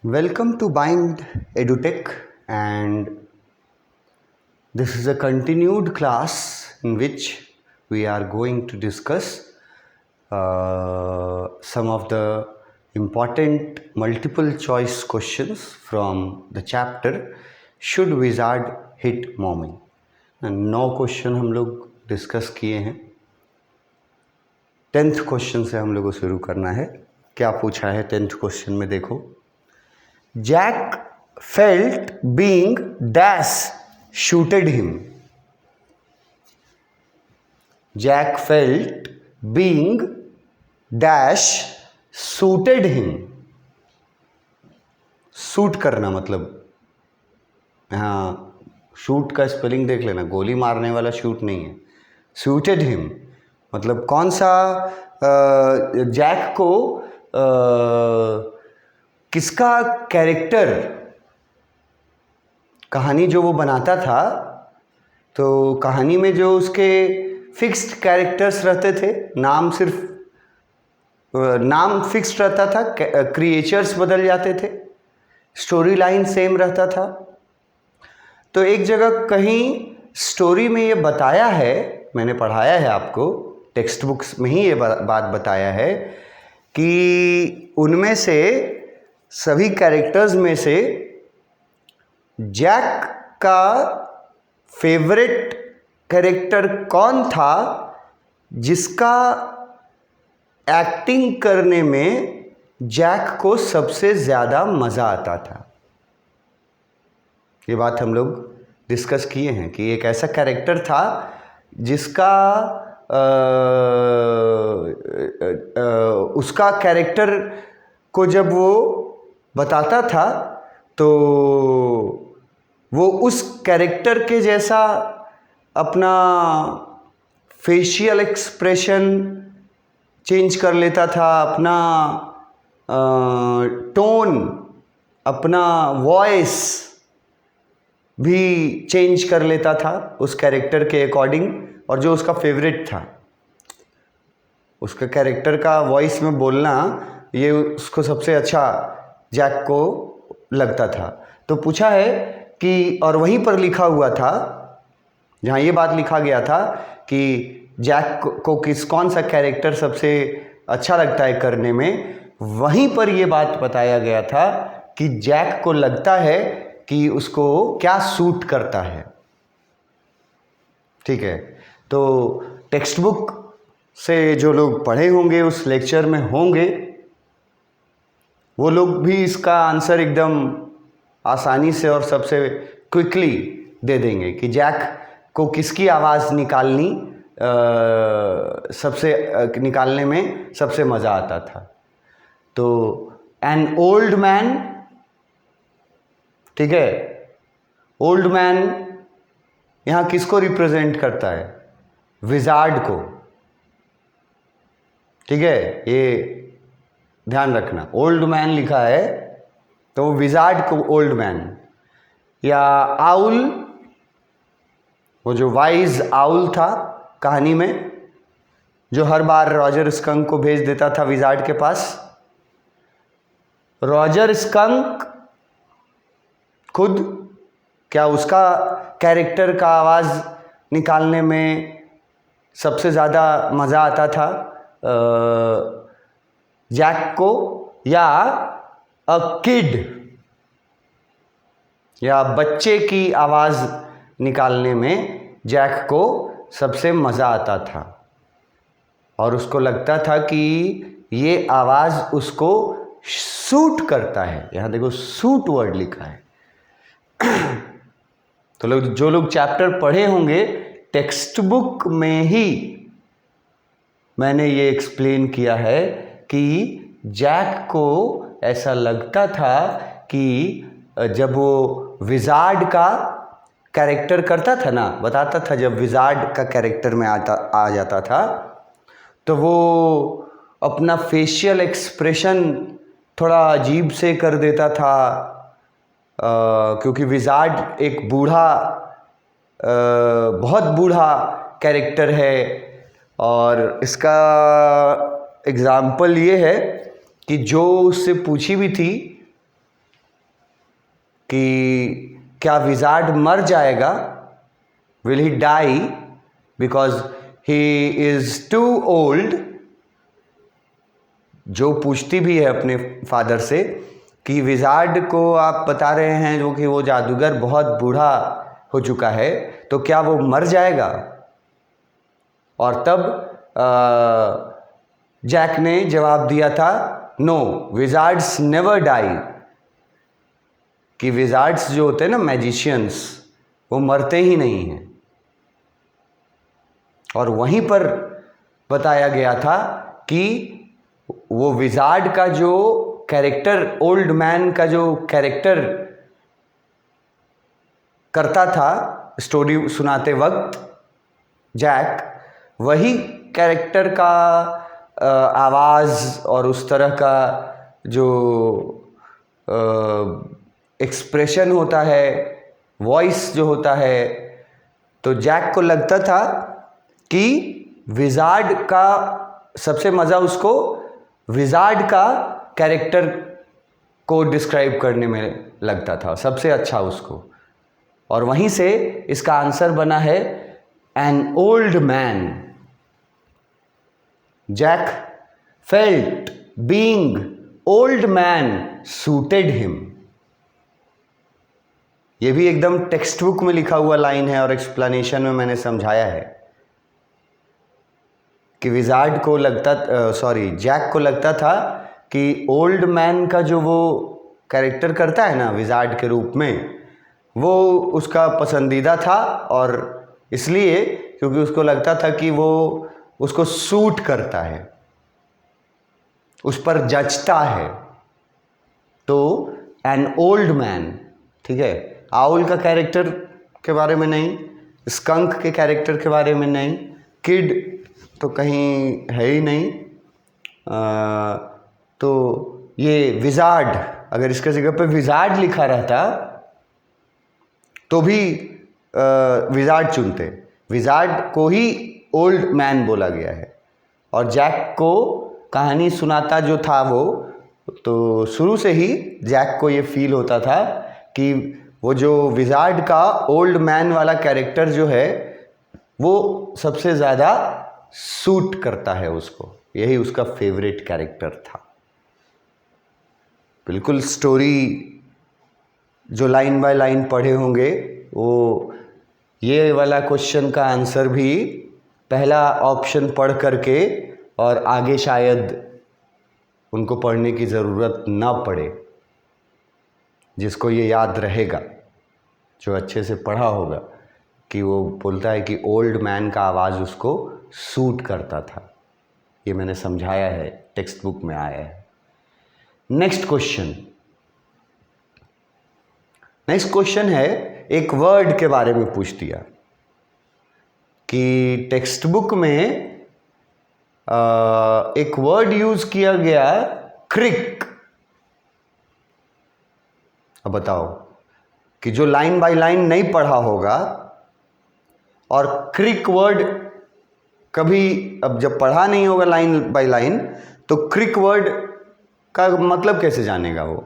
Welcome to Bind EduTech, and this is a continued class in which we are going to discuss some of the important multiple choice questions from the chapter Should Wizard Hit Mommy? 9 question हम लोग discuss किए हैं। 10th question से हम लोग को शुरू करना है। क्या पूछा है 10th क्वेश्चन में, देखो। Jack felt being dash shooted him. Jack felt being dash suited him. Suit करना मतलब, हाँ, शूट का स्पेलिंग देख लेना, गोली मारने वाला शूट नहीं है। सूटेड हिम मतलब कौन सा जैक को किसका कैरेक्टर, कहानी जो वो बनाता था, तो कहानी में जो उसके फिक्स्ड कैरेक्टर्स रहते थे, नाम फिक्स्ड रहता था, क्रिएचर्स बदल जाते थे, स्टोरी लाइन सेम रहता था। तो एक जगह कहीं स्टोरी में ये बताया है, मैंने पढ़ाया है आपको, टेक्स्ट बुक्स में ही ये बात बताया है कि उनमें से सभी कैरेक्टर्स में से जैक का फेवरेट कैरेक्टर कौन था जिसका एक्टिंग करने में जैक को सबसे ज़्यादा मज़ा आता था। ये बात हम लोग डिस्कस किए हैं कि एक ऐसा कैरेक्टर था जिसका उसका कैरेक्टर को जब वो बताता था तो वो उस कैरेक्टर के जैसा अपना फेशियल एक्सप्रेशन चेंज कर लेता था, अपना टोन, अपना वॉइस भी चेंज कर लेता था उस कैरेक्टर के अकॉर्डिंग। और जो उसका फेवरेट था, उसका कैरेक्टर का वॉइस में बोलना, ये उसको सबसे अच्छा जैक को लगता था। तो पूछा है कि, और वहीं पर लिखा हुआ था, जहाँ ये बात लिखा गया था कि जैक को कौन सा कैरेक्टर सबसे अच्छा लगता है करने में, वहीं पर ये बात बताया गया था कि जैक को लगता है कि उसको क्या सूट करता है। ठीक है, तो टेक्स्ट बुक से जो लोग पढ़े होंगे, उस लेक्चर में होंगे, वो लोग भी इसका आंसर एकदम आसानी से और सबसे क्विकली दे देंगे कि जैक को किसकी आवाज़ निकालने में सबसे मज़ा आता था। तो एन ओल्ड मैन, ठीक है, ओल्ड मैन यहाँ किसको रिप्रेजेंट करता है? विजार्ड को। ठीक है, ये ध्यान रखना, ओल्ड मैन लिखा है तो वो विजार्ड को ओल्ड मैन, या आउल, वो जो वाइज आउल था कहानी में, जो हर बार रॉजर स्कंक को भेज देता था विजार्ड के पास। रॉजर स्कंक खुद, क्या उसका कैरेक्टर का आवाज़ निकालने में सबसे ज़्यादा मज़ा आता था जैक को, या अ किड, या बच्चे की आवाज़ निकालने में जैक को सबसे मज़ा आता था? और उसको लगता था कि ये आवाज़ उसको सूट करता है। यहाँ देखो, सूट वर्ड लिखा है। तो जो लोग चैप्टर पढ़े होंगे, टेक्स्ट बुक में ही मैंने ये एक्सप्लेन किया है कि जैक को ऐसा लगता था कि जब वो विजार्ड का कैरेक्टर करता था ना, बताता था, जब विजार्ड का कैरेक्टर में आ जाता था तो वो अपना फेशियल एक्सप्रेशन थोड़ा अजीब से कर देता था, क्योंकि विजार्ड एक बूढ़ा, बहुत बूढ़ा कैरेक्टर है। और इसका एग्ज़ाम्पल ये है कि जो उससे पूछी भी थी कि क्या विजार्ड मर जाएगा, will he die because he is too old. जो पूछती भी है अपने फादर से कि विजार्ड को आप बता रहे हैं जो कि वो जादूगर बहुत बूढ़ा हो चुका है, तो क्या वो मर जाएगा? और तब जैक ने जवाब दिया था, नो विजार्ड्स नेवर डाई, कि विजार्ड्स जो होते हैं ना, मैजिशियंस, वो मरते ही नहीं हैं। और वहीं पर बताया गया था कि वो विजार्ड का जो कैरेक्टर, ओल्ड मैन का जो कैरेक्टर करता था स्टोरी सुनाते वक्त जैक, वही कैरेक्टर का आवाज़ और उस तरह का जो एक्सप्रेशन होता है, वॉइस जो होता है, तो जैक को लगता था कि विजार्ड का सबसे मज़ा उसको विजार्ड का कैरेक्टर को डिस्क्राइब करने में लगता था, सबसे अच्छा उसको। और वहीं से इसका आंसर बना है an old man. Jack felt being old man suited him. यह भी एकदम टेक्स्ट बुक में लिखा हुआ लाइन है और एक्सप्लेनेशन में मैंने समझाया है कि विजार्ड को लगता जैक को लगता था कि ओल्ड मैन का जो वो कैरेक्टर करता है ना विजार्ड के रूप में, वो उसका पसंदीदा था, और इसलिए क्योंकि उसको लगता था कि वो उसको सूट करता है, उस पर जचता है। तो एन ओल्ड मैन, ठीक है, आउल का कैरेक्टर के बारे में नहीं, स्कंक के कैरेक्टर के बारे में नहीं, किड तो कहीं है ही नहीं, तो ये विजार्ड, अगर इसके जगह पे विजार्ड लिखा रहता तो भी विजार्ड चुनते। विजार्ड को ही ओल्ड मैन बोला गया है। और जैक को कहानी सुनाता जो था वो, तो शुरू से ही जैक को ये फील होता था कि वो जो विजार्ड का ओल्ड मैन वाला कैरेक्टर जो है वो सबसे ज़्यादा सूट करता है उसको, यही उसका फेवरेट कैरेक्टर था। बिल्कुल स्टोरी जो लाइन बाय लाइन पढ़े होंगे, वो ये वाला क्वेश्चन का आंसर भी पहला ऑप्शन पढ़ करके और आगे शायद उनको पढ़ने की ज़रूरत ना पड़े। जिसको ये याद रहेगा, जो अच्छे से पढ़ा होगा, कि वो बोलता है कि ओल्ड मैन का आवाज़ उसको सूट करता था। ये मैंने समझाया है, टेक्स्ट बुक में आया है। नेक्स्ट क्वेश्चन है, एक वर्ड के बारे में पूछ दिया कि टेक्स्ट बुक में एक वर्ड यूज किया गया, क्रिक। अब बताओ कि जो लाइन बाय लाइन नहीं पढ़ा होगा और क्रिक वर्ड कभी, अब जब पढ़ा नहीं होगा लाइन बाय लाइन, तो क्रिक वर्ड का मतलब कैसे जानेगा वो?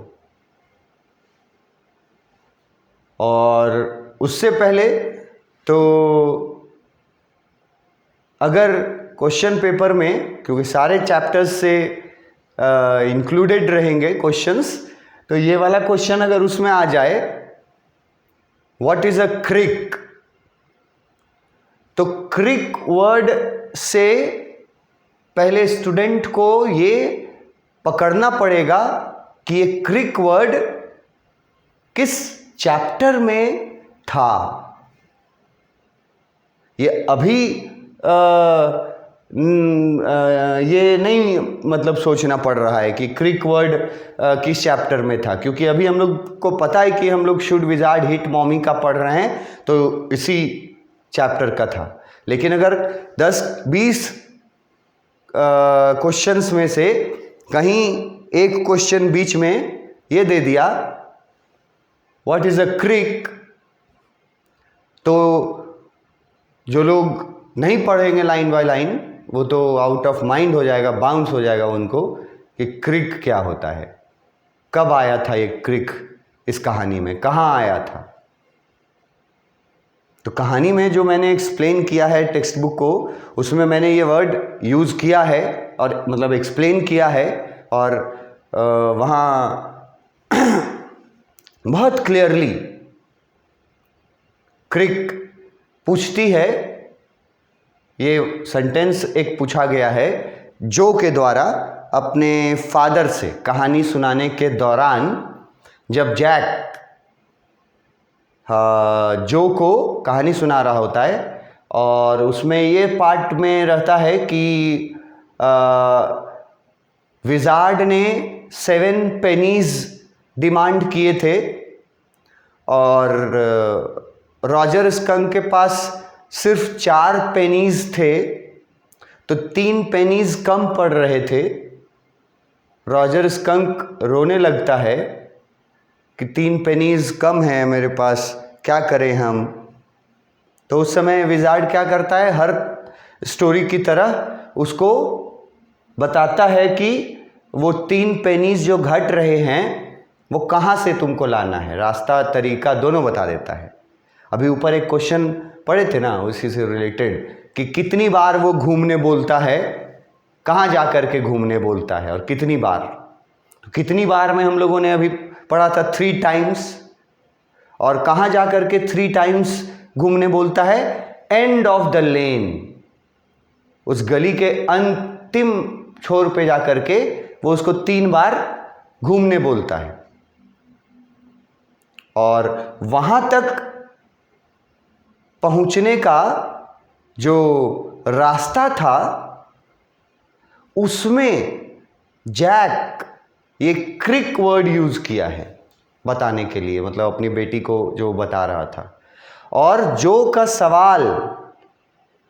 और उससे पहले तो अगर क्वेश्चन पेपर में, क्योंकि सारे चैप्टर्स से इंक्लूडेड रहेंगे क्वेश्चंस, तो ये वाला क्वेश्चन अगर उसमें आ जाए, व्हाट इज अ क्रिक, तो क्रिक वर्ड से पहले स्टूडेंट को ये पकड़ना पड़ेगा कि ये क्रिक वर्ड किस चैप्टर में था। ये अभी ये नहीं मतलब सोचना पड़ रहा है कि क्रिक वर्ड किस चैप्टर में था, क्योंकि अभी हम लोग को पता है कि हम लोग शुड विजार्ड हिट मॉमी का पढ़ रहे हैं, तो इसी चैप्टर का था। लेकिन अगर 10-20 क्वेश्चंस में से कहीं एक क्वेश्चन बीच में ये दे दिया व्हाट इज अ क्रिक, तो जो लोग नहीं पढ़ेंगे लाइन बाय लाइन, वो तो आउट ऑफ माइंड हो जाएगा, बाउंस हो जाएगा उनको कि क्रिक क्या होता है, कब आया था ये क्रिक इस कहानी में, कहाँ आया था? तो कहानी में जो मैंने एक्सप्लेन किया है टेक्स्ट बुक को, उसमें मैंने ये वर्ड यूज़ किया है और मतलब एक्सप्लेन किया है, और वहाँ बहुत क्लियरली क्रिक पूछती है, ये सेंटेंस एक पूछा गया है जो के द्वारा अपने फादर से कहानी सुनाने के दौरान, जब जैक जो को कहानी सुना रहा होता है, और उसमें ये पार्ट में रहता है कि विजार्ड ने 7 पेनीज डिमांड किए थे और रॉजर स्कंक के पास सिर्फ 4 पेनीज थे, तो 3 पेनीज कम पड़ रहे थे। रॉजर स्कंक रोने लगता है कि 3 पेनीज कम है मेरे पास, क्या करें हम? तो उस समय विजार्ड क्या करता है, हर स्टोरी की तरह उसको बताता है कि वो 3 पेनीज जो घट रहे हैं वो कहाँ से तुमको लाना है, रास्ता तरीका दोनों बता देता है। अभी ऊपर एक क्वेश्चन पढ़े थे ना उसी से रिलेटेड, कि कितनी बार वो घूमने बोलता है, कहाँ जा कर के घूमने बोलता है और कितनी बार। तो कितनी बार में हम लोगों ने अभी पढ़ा था 3 टाइम्स, और कहाँ जा कर के 3 टाइम्स घूमने बोलता है? एंड ऑफ द लेन, उस गली के अंतिम छोर पे जा कर के वो उसको 3 बार घूमने बोलता है, और वहां तक पहुंचने का जो रास्ता था उसमें जैक ये क्रिक वर्ड यूज किया है बताने के लिए, मतलब अपनी बेटी को जो बता रहा था। और जो का सवाल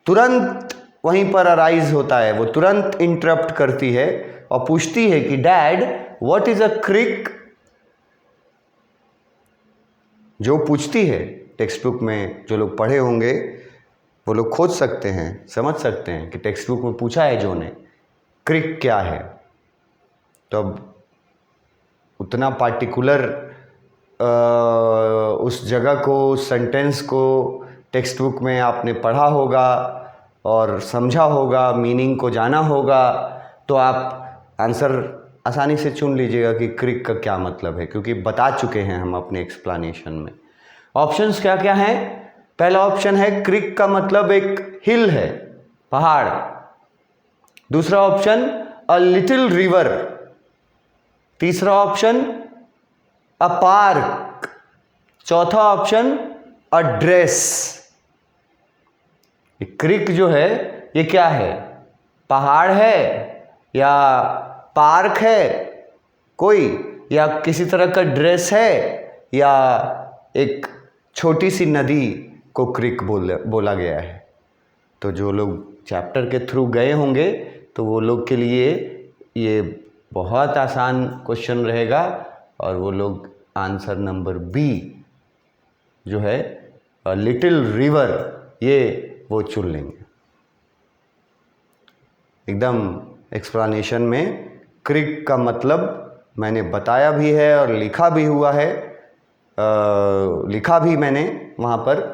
तुरंत वहीं पर अराइज होता है, वो तुरंत इंटरप्ट करती है और पूछती है कि डैड व्हाट इज अ क्रिक। जो पूछती है, टेक्स्ट बुक में जो लोग पढ़े होंगे वो लोग खोज सकते हैं, समझ सकते हैं कि टेक्स्ट बुक में पूछा है जो ने क्रिक क्या है। तो अब उतना पार्टिकुलर उस जगह को, उस सेंटेंस को टेक्स्ट बुक में आपने पढ़ा होगा और समझा होगा, मीनिंग को जाना होगा, तो आप आंसर आसानी से चुन लीजिएगा कि क्रिक का क्या मतलब है, क्योंकि बता चुके हैं हम अपने एक्सप्लेनेशन में। ऑप्शंस क्या क्या हैं? पहला ऑप्शन है क्रिक का मतलब एक हिल है, पहाड़। दूसरा ऑप्शन अ लिटिल रिवर। तीसरा ऑप्शन अ पार्क। चौथा ऑप्शन अ ड्रेस। क्रिक जो है ये क्या है? पहाड़ है या पार्क है कोई, या किसी तरह का ड्रेस है, या एक छोटी सी नदी को क्रिक बोला गया है। तो जो लोग चैप्टर के थ्रू गए होंगे तो वो लोग के लिए ये बहुत आसान क्वेश्चन रहेगा, और वो लोग आंसर नंबर बी जो है लिटिल रिवर, ये वो चुन लेंगे। एकदम एक्सप्लेनेशन में क्रिक का मतलब मैंने बताया भी है और लिखा भी हुआ है, लिखा भी मैंने वहाँ पर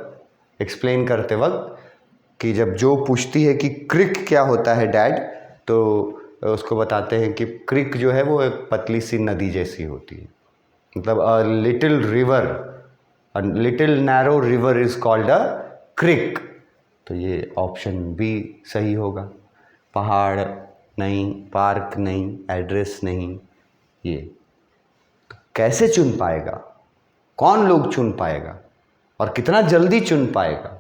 एक्सप्लेन करते वक्त, कि जब जो पूछती है कि क्रिक क्या होता है डैड, तो उसको बताते हैं कि क्रिक जो है वो एक पतली सी नदी जैसी होती है, मतलब a little river, a little narrow river is called a creek. तो ये ऑप्शन बी सही होगा। पहाड़ नहीं, पार्क नहीं, एड्रेस नहीं। ये तो कैसे चुन पाएगा, कौन लोग चुन पाएगा और कितना जल्दी चुन पाएगा?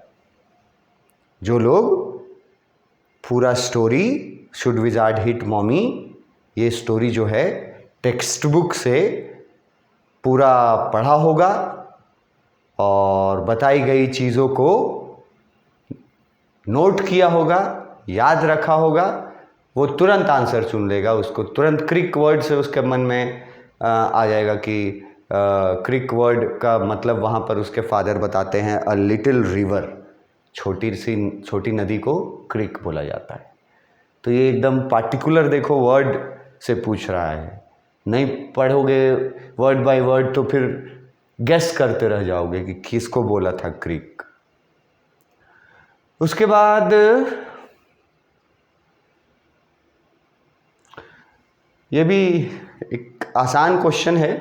जो लोग पूरा story should wizard hit mommy, ये स्टोरी जो है टेक्स्ट बुक से पूरा पढ़ा होगा और बताई गई चीज़ों को नोट किया होगा, याद रखा होगा, वो तुरंत आंसर चुन लेगा। उसको तुरंत क्रिक वर्ड से उसके मन में आ जाएगा कि क्रिक वर्ड का मतलब वहाँ पर उसके फादर बताते हैं अ लिटिल रिवर, छोटी नदी को क्रिक बोला जाता है। तो ये एकदम पार्टिकुलर देखो वर्ड से पूछ रहा है। नहीं पढ़ोगे वर्ड बाय वर्ड तो फिर गेस करते रह जाओगे कि किसको बोला था क्रिक। उसके बाद ये भी एक आसान क्वेश्चन है,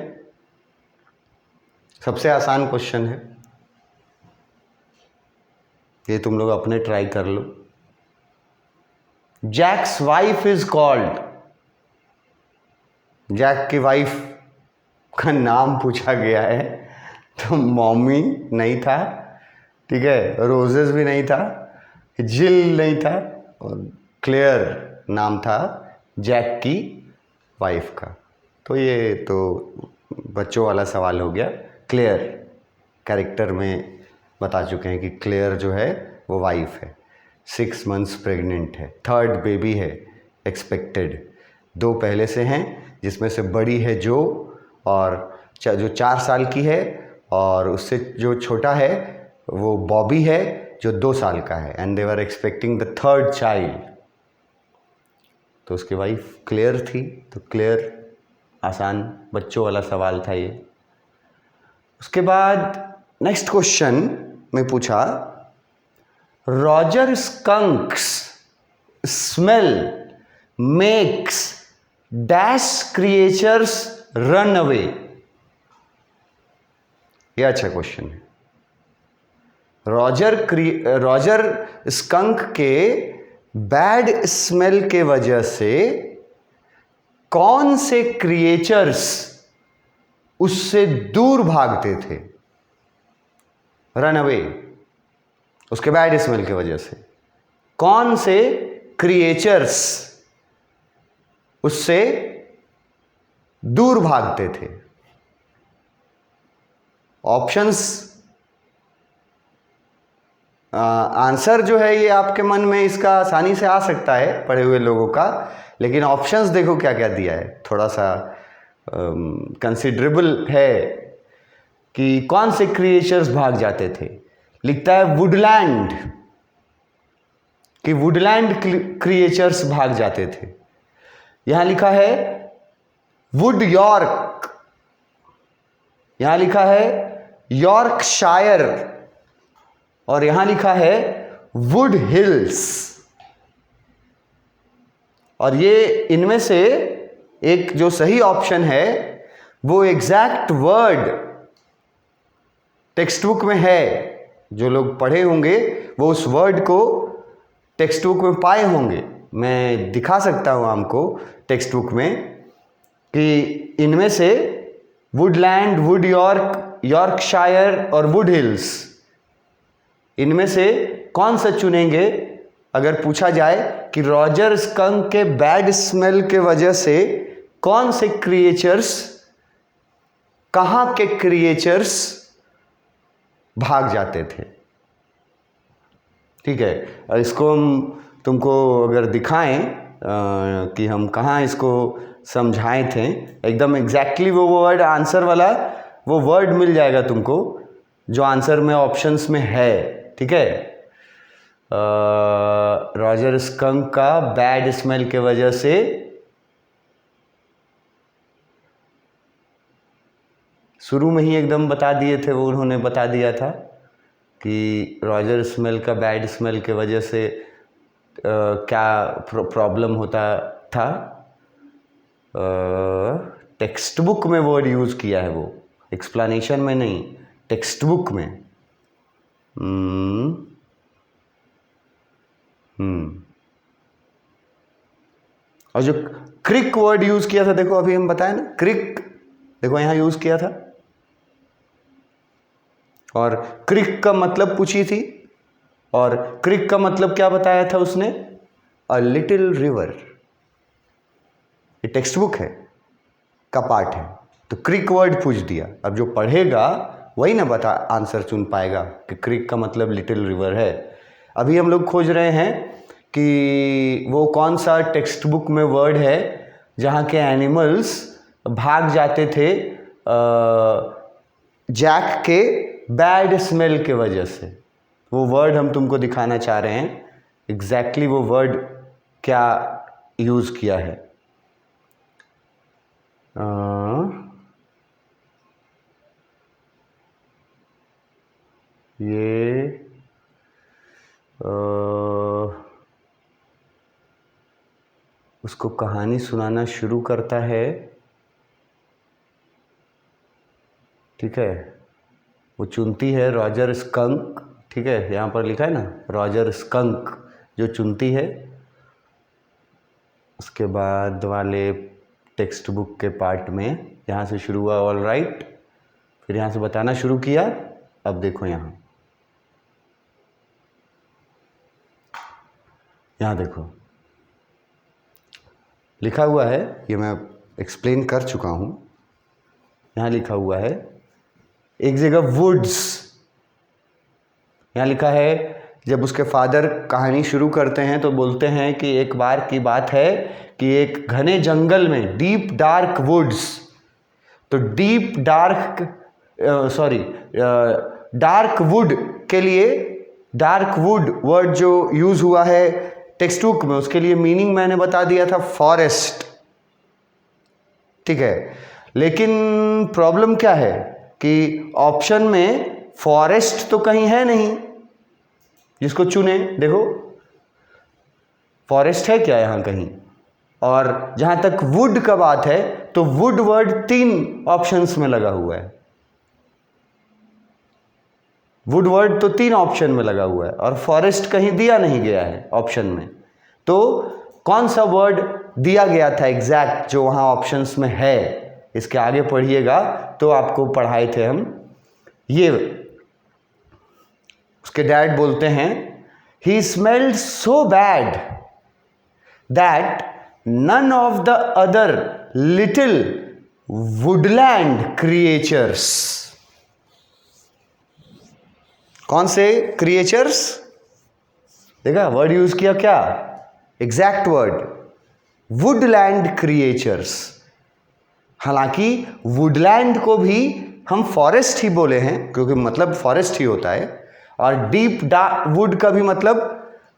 सबसे आसान क्वेश्चन है, ये तुम लोग अपने ट्राई कर लो। Jack's wife is called, Jack की वाइफ का नाम पूछा गया है, तो मॉमी नहीं था, ठीक है, रोजेस भी नहीं था, जिल नहीं था, और क्लेयर नाम था जैक की वाइफ का। तो ये तो बच्चों वाला सवाल हो गया। क्लेयर कैरेक्टर में बता चुके हैं कि क्लेयर जो है वो वाइफ है, 6 मंथ्स प्रेग्नेंट है, 3rd बेबी है एक्सपेक्टेड, 2 पहले से हैं जिसमें से बड़ी है जो, और जो 4 साल की है, और उससे जो छोटा है वो बॉबी है जो 2 साल का है, and they were expecting the 3rd child. तो उसकी वाइफ क्लेयर थी, तो क्लेयर आसान बच्चों वाला सवाल था ये। उसके बाद नेक्स्ट क्वेश्चन में पूछा, Roger skunk's smell makes dash creatures run away. यह अच्छा क्वेश्चन है। रॉजर स्कंक के बैड स्मेल के वजह से कौन से क्रिएचर्स उससे दूर भागते थे? रन अवे, उसके बैड स्मेल की वजह से कौन से क्रिएचर्स उससे दूर भागते थे? ऑप्शंस, आंसर जो है ये आपके मन में इसका आसानी से आ सकता है पढ़े हुए लोगों का, लेकिन ऑप्शंस देखो क्या क्या दिया है, थोड़ा सा कंसिडरेबल है कि कौन से क्रिएचर्स भाग जाते थे। लिखता है वुडलैंड, कि वुडलैंड क्रिएचर्स भाग जाते थे। यहां लिखा है वुड यॉर्क, यहां लिखा है यॉर्कशायर, और यहां लिखा है वुड हिल्स। और ये इनमें से एक जो सही ऑप्शन है वो एग्जैक्ट वर्ड टेक्स्ट बुक में है, जो लोग पढ़े होंगे वो उस वर्ड को टेक्स्ट बुक में पाए होंगे। मैं दिखा सकता हूं आपको टेक्स्ट बुक में कि इनमें से वुडलैंड, वुड यॉर्क, यॉर्कशायर और वुड हिल्स, इनमें से कौन सा चुनेंगे अगर पूछा जाए कि रॉजर स्कंक के बैड स्मेल के वजह से कौन से क्रिएचर्स, कहां के क्रिएचर्स भाग जाते थे? ठीक है, और इसको हम तुमको अगर दिखाएं कि हम कहाँ इसको समझाए थे, एकदम एग्जैक्टली वो वर्ड आंसर वाला वो वर्ड मिल जाएगा तुमको जो आंसर में ऑप्शंस में है। ठीक है, रॉजर स्कंक का बैड स्मेल के वजह से शुरू में ही एकदम बता दिए थे, वो उन्होंने बता दिया था कि रॉजर स्मेल का बैड स्मेल के वजह से क्या प्रॉब्लम होता था। टेक्स्ट बुक में वर्ड यूज़ किया है वो, एक्सप्लेनेशन में नहीं, टेक्स्ट बुक में। और जो क्रिक वर्ड यूज़ किया था, देखो अभी हम बताए ना, क्रिक देखो यहाँ यूज़ किया था, और क्रिक का मतलब पूछी थी, और क्रिक का मतलब क्या बताया था उसने? अ लिटिल रिवर। ये टेक्स्ट बुक है का पार्ट है, तो क्रिक वर्ड पूछ दिया। अब जो पढ़ेगा वही ना बता आंसर चुन पाएगा कि क्रिक का मतलब लिटिल रिवर है। अभी हम लोग खोज रहे हैं कि वो कौन सा टेक्स्ट बुक में वर्ड है जहाँ के एनिमल्स भाग जाते थे जैक के बैड स्मेल के वजह से। वो वर्ड हम तुमको दिखाना चाह रहे हैं, एग्जैक्टली वो वर्ड क्या यूज़ किया है। ये उसको कहानी सुनाना शुरू करता है, ठीक है। वो चुनती है रॉजर स्कंक, ठीक है, यहाँ पर लिखा है ना रॉजर स्कंक, जो चुनती है। उसके बाद वाले टेक्स्ट बुक के पार्ट में यहाँ से शुरू हुआ ऑल राइट, फिर यहाँ से बताना शुरू किया। अब देखो यहाँ देखो लिखा हुआ है, ये मैं एक्सप्लेन कर चुका हूँ। यहाँ लिखा हुआ है एक जगह वुड्स, यहाँ लिखा है जब उसके फादर कहानी शुरू करते हैं तो बोलते हैं कि एक बार की बात है कि एक घने जंगल में डीप डार्क वुड्स, तो डीप डार्क डार्क वुड के लिए डार्क वुड वर्ड जो यूज हुआ है टेक्स्ट बुक में, उसके लिए मीनिंग मैंने बता दिया था फॉरेस्ट, ठीक है। लेकिन प्रॉब्लम क्या है कि ऑप्शन में फॉरेस्ट तो कहीं है नहीं, जिसको चुने देखो फॉरेस्ट है क्या यहाँ कहीं। और जहां तक वुड का बात है तो वुड वर्ड 3 ऑप्शंस में लगा हुआ है, वुड वर्ड तो 3 ऑप्शन में लगा हुआ है और फॉरेस्ट कहीं दिया नहीं गया है ऑप्शन में। तो कौन सा वर्ड दिया गया था एग्जैक्ट जो वहां ऑप्शंस में है, इसके आगे पढ़िएगा तो आपको पढ़ाए थे हम। ये उसके डैड बोलते हैं he smelled so bad that none of the other little woodland creatures. कौन से क्रिएचर्स, देखा वर्ड यूज किया क्या, एग्जैक्ट वर्ड वुडलैंड क्रिएचर्स। हालांकि वुडलैंड को भी हम फॉरेस्ट ही बोले हैं क्योंकि मतलब फॉरेस्ट ही होता है, और डीप डार्क वुड का भी मतलब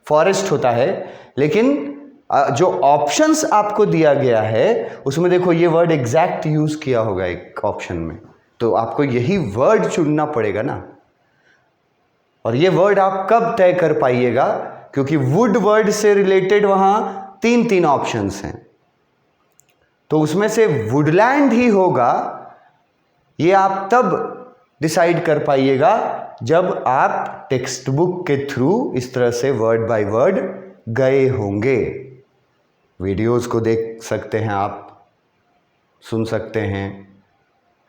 फॉरेस्ट होता है। लेकिन जो ऑप्शंस आपको दिया गया है उसमें देखो ये वर्ड एग्जैक्ट यूज किया होगा एक ऑप्शन में, तो आपको यही वर्ड चुनना पड़ेगा ना। और ये वर्ड आप कब तय कर पाइएगा, क्योंकि वुड वर्ड से रिलेटेड वहां 3 ऑप्शंस हैं, तो उसमें से वुडलैंड ही होगा। ये आप तब डिसाइड कर पाइएगा जब आप टेक्स्ट बुक के थ्रू इस तरह से वर्ड बाय वर्ड गए होंगे। वीडियोस को देख सकते हैं आप, सुन सकते हैं,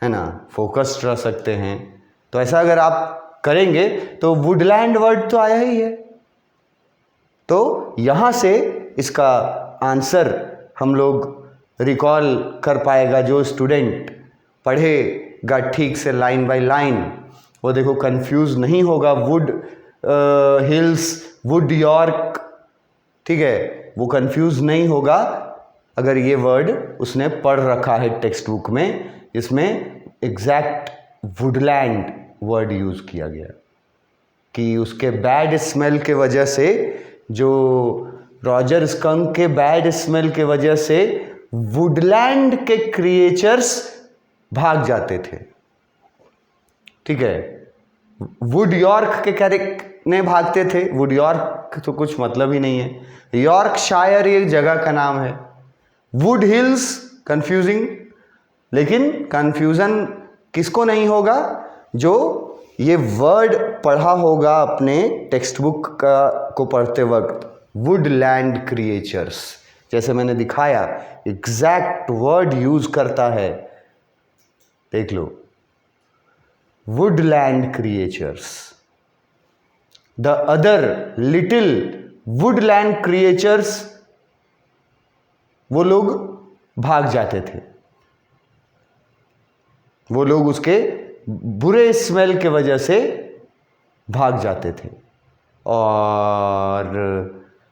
है ना, फोकस्ड रह सकते हैं। तो ऐसा अगर आप करेंगे तो वुडलैंड वर्ड तो आया ही है, तो यहां से इसका आंसर हम लोग रिकॉल कर पाएगा। जो स्टूडेंट पढ़ेगा ठीक से लाइन बाय लाइन, वो देखो कंफ्यूज नहीं होगा। वुड हिल्स, वुड यॉर्क, ठीक है, वो कंफ्यूज नहीं होगा अगर ये वर्ड उसने पढ़ रखा है टेक्स्ट बुक में, इसमें एग्जैक्ट वुडलैंड वर्ड यूज किया गया कि उसके बैड स्मेल के वजह से, जो रॉजर स्कंक के बैड स्मेल के वजह से वुडलैंड के क्रिएचर्स भाग जाते थे, ठीक है। वुड यॉर्क के कैरेक्टर भागते थे, वुड यॉर्क तो कुछ मतलब ही नहीं है, यॉर्कशायर एक जगह का नाम है। वुड हिल्स कंफ्यूजिंग, लेकिन कंफ्यूजन किसको नहीं होगा, जो ये वर्ड पढ़ा होगा अपने टेक्स्ट बुक को पढ़ते वक्त, वुडलैंड क्रिएचर्स, जैसे मैंने दिखाया एग्जैक्ट वर्ड यूज करता है, देख लो, woodland creatures. The other little woodland creatures, वो लोग भाग जाते थे, वो लोग उसके बुरे स्मेल के वजह से भाग जाते थे। और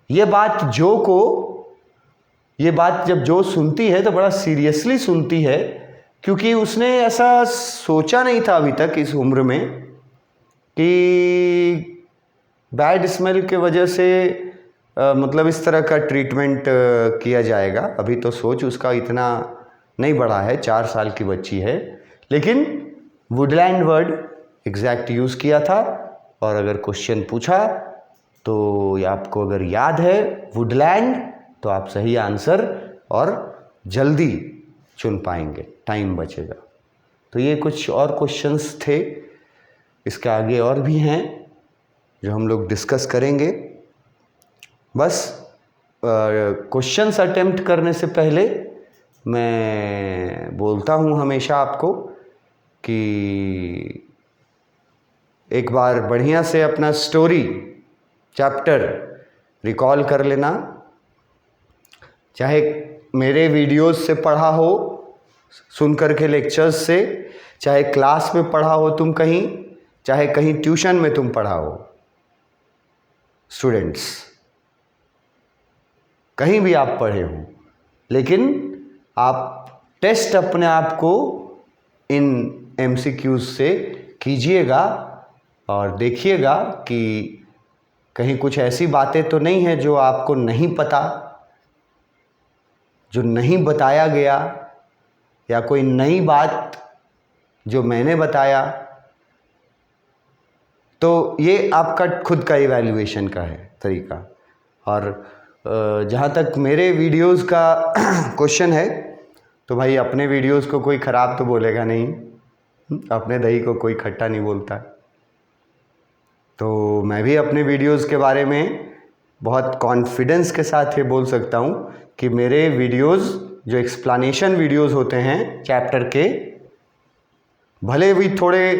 ये बात जब जो सुनती है तो बड़ा सीरियसली सुनती है, क्योंकि उसने ऐसा सोचा नहीं था अभी तक इस उम्र में कि बैड स्मेल के वजह से मतलब इस तरह का ट्रीटमेंट किया जाएगा। अभी तो सोच उसका इतना नहीं बढ़ा है, 4 साल की बच्ची है, लेकिन वुडलैंड वर्ड एग्जैक्ट यूज़ किया था और अगर क्वेश्चन पूछा तो ये आपको अगर याद है वुडलैंड, तो आप सही आंसर और जल्दी चुन पाएंगे, टाइम बचेगा। तो ये कुछ और क्वेश्चंस थे, इसके आगे और भी हैं जो हम लोग डिस्कस करेंगे। बस क्वेश्चंस अटेम्प्ट करने से पहले मैं बोलता हूँ हमेशा आपको कि एक बार बढ़िया से अपना स्टोरी चैप्टर रिकॉल कर लेना, चाहे मेरे वीडियोस से पढ़ा हो, सुन कर के लेक्चर्स से, चाहे क्लास में पढ़ा हो तुम कहीं, चाहे कहीं ट्यूशन में तुम पढ़ा हो। स्टूडेंट्स, कहीं भी आप पढ़े हो, लेकिन आप टेस्ट अपने आप को इन MCQs से कीजिएगा और देखिएगा कि कहीं कुछ ऐसी बातें तो नहीं है जो आपको नहीं पता, जो नहीं बताया गया, या कोई नई बात जो मैंने बताया। तो ये आपका खुद का इवैल्यूएशन का है तरीका। और जहाँ तक मेरे वीडियोस का क्वेश्चन है, तो भाई अपने वीडियोस को कोई ख़राब तो बोलेगा नहीं, अपने दही को कोई खट्टा नहीं बोलता। तो मैं भी अपने वीडियोस के बारे में बहुत कॉन्फिडेंस के साथ ये बोल सकता हूँ कि मेरे वीडियोस जो एक्सप्लेनेशन वीडियोस होते हैं चैप्टर के, भले भी थोड़े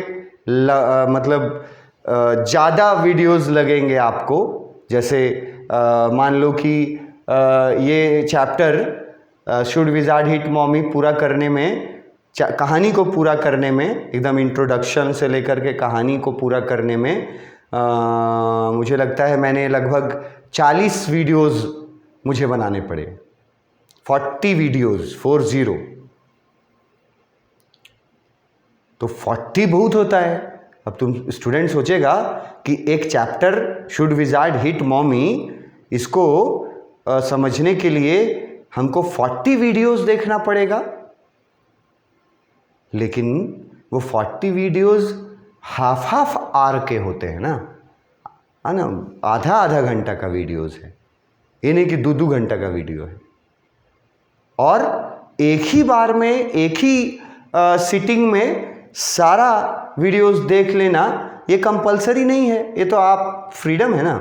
मतलब ज़्यादा वीडियोस लगेंगे आपको। जैसे मान लो कि ये chapter should wizard hit mommy पूरा करने में, कहानी को पूरा करने में, एकदम इंट्रोडक्शन से लेकर के कहानी को पूरा करने में मुझे लगता है मैंने लगभग 40 वीडियोस मुझे बनाने पड़े। 40 वीडियोस, 40। तो 40 बहुत होता है। अब तुम स्टूडेंट सोचेगा कि एक chapter should wizard hit mommy, इसको समझने के लिए हमको 40 वीडियोस देखना पड़ेगा। लेकिन वो 40 वीडियोस हाफ आवर के होते हैं ना, है ना, आधा घंटा का वीडियोस है, ये नहीं कि 2 घंटा का वीडियो है। और एक ही बार में, एक ही सिटिंग में सारा वीडियोस देख लेना ये कंपलसरी नहीं है, ये तो आप फ्रीडम है ना।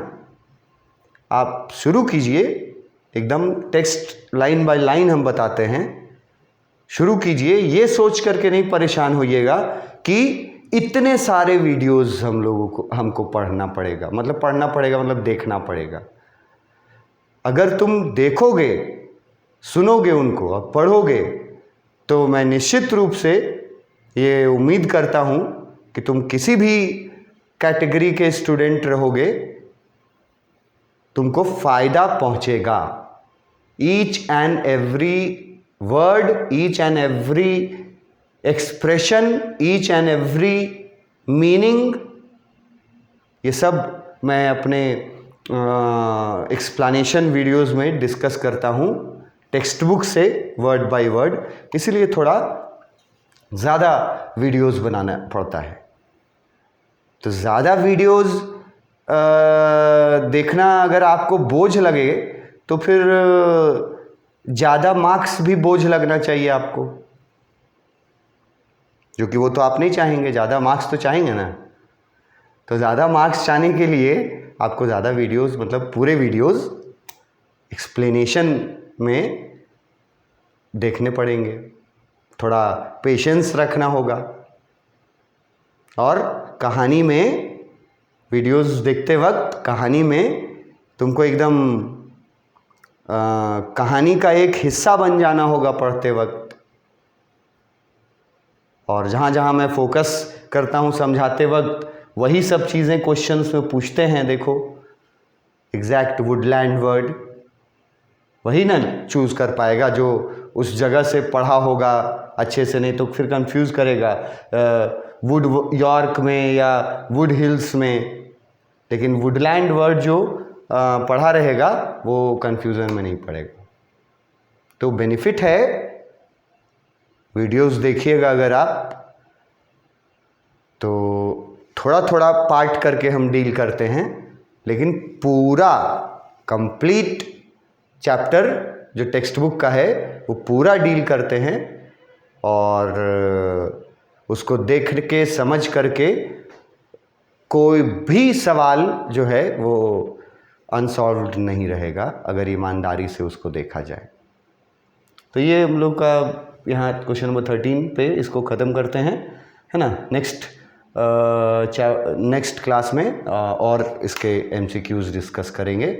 आप शुरू कीजिए, एकदम टेक्स्ट लाइन बाय लाइन हम बताते हैं, शुरू कीजिए। ये सोच करके नहीं परेशान होइएगा कि इतने सारे वीडियोस हमको पढ़ना पड़ेगा, मतलब देखना पड़ेगा। अगर तुम देखोगे, सुनोगे उनको और पढ़ोगे, तो मैं निश्चित रूप से ये उम्मीद करता हूँ कि तुम किसी भी कैटेगरी के स्टूडेंट रहोगे, तुमको फ़ायदा पहुँचेगा। Each and every word, each and every expression, each and every meaning, ये सब मैं अपने एक्सप्लेनेशन वीडियोस में डिस्कस करता हूँ टेक्स्ट बुक से, वर्ड बाय वर्ड। इसीलिए थोड़ा ज़्यादा वीडियोस बनाना पड़ता है। तो ज़्यादा वीडियोस देखना अगर आपको बोझ लगे, तो फिर ज़्यादा मार्क्स भी बोझ लगना चाहिए आपको, जो कि वो तो आप नहीं चाहेंगे। ज़्यादा मार्क्स तो चाहेंगे ना। तो ज़्यादा मार्क्स चाहने के लिए आपको ज़्यादा वीडियोस, मतलब पूरे वीडियोस एक्सप्लेनेशन में देखने पड़ेंगे। थोड़ा पेशेंस रखना होगा। और कहानी में, वीडियोस देखते वक्त कहानी में तुमको एकदम कहानी का एक हिस्सा बन जाना होगा पढ़ते वक्त। और जहाँ जहाँ मैं फोकस करता हूँ समझाते वक्त, वही सब चीज़ें क्वेश्चंस में पूछते हैं। देखो, एग्जैक्ट वुडलैंड वर्ड वही ना चूज़ कर पाएगा जो उस जगह से पढ़ा होगा अच्छे से, नहीं तो फिर कंफ्यूज करेगा वुड यॉर्क में या वुड हिल्स में। लेकिन वुडलैंड वर्ड जो पढ़ा रहेगा वो कंफ्यूजन में नहीं पड़ेगा। तो बेनिफिट है, वीडियोस देखिएगा अगर आप, तो थोड़ा थोड़ा पार्ट करके हम डील करते हैं, लेकिन पूरा कंप्लीट चैप्टर जो टेक्स्ट बुक का है वो पूरा डील करते हैं, और उसको देख के समझ करके कोई भी सवाल जो है वो अनसॉल्व्ड नहीं रहेगा अगर ईमानदारी से उसको देखा जाए। तो ये हम लोग का यहाँ क्वेश्चन नंबर 13 पे इसको ख़त्म करते हैं, है ना। नेक्स्ट क्लास में और इसके MCQs डिस्कस करेंगे,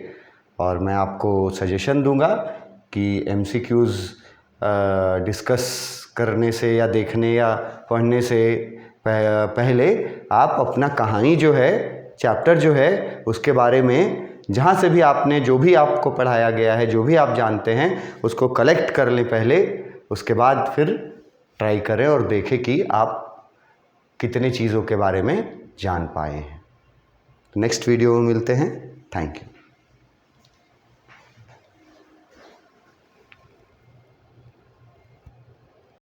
और मैं आपको सजेशन दूंगा कि MCQs डिस्कस करने से या देखने या पढ़ने से पहले आप अपना कहानी जो है, चैप्टर जो है, उसके बारे में जहाँ से भी आपने जो भी आपको पढ़ाया गया है, जो भी आप जानते हैं, उसको कलेक्ट कर लें पहले, उसके बाद फिर ट्राई करें और देखें कि आप कितने चीज़ों के बारे में जान पाए हैं। नेक्स्ट वीडियो में मिलते हैं। Thank you.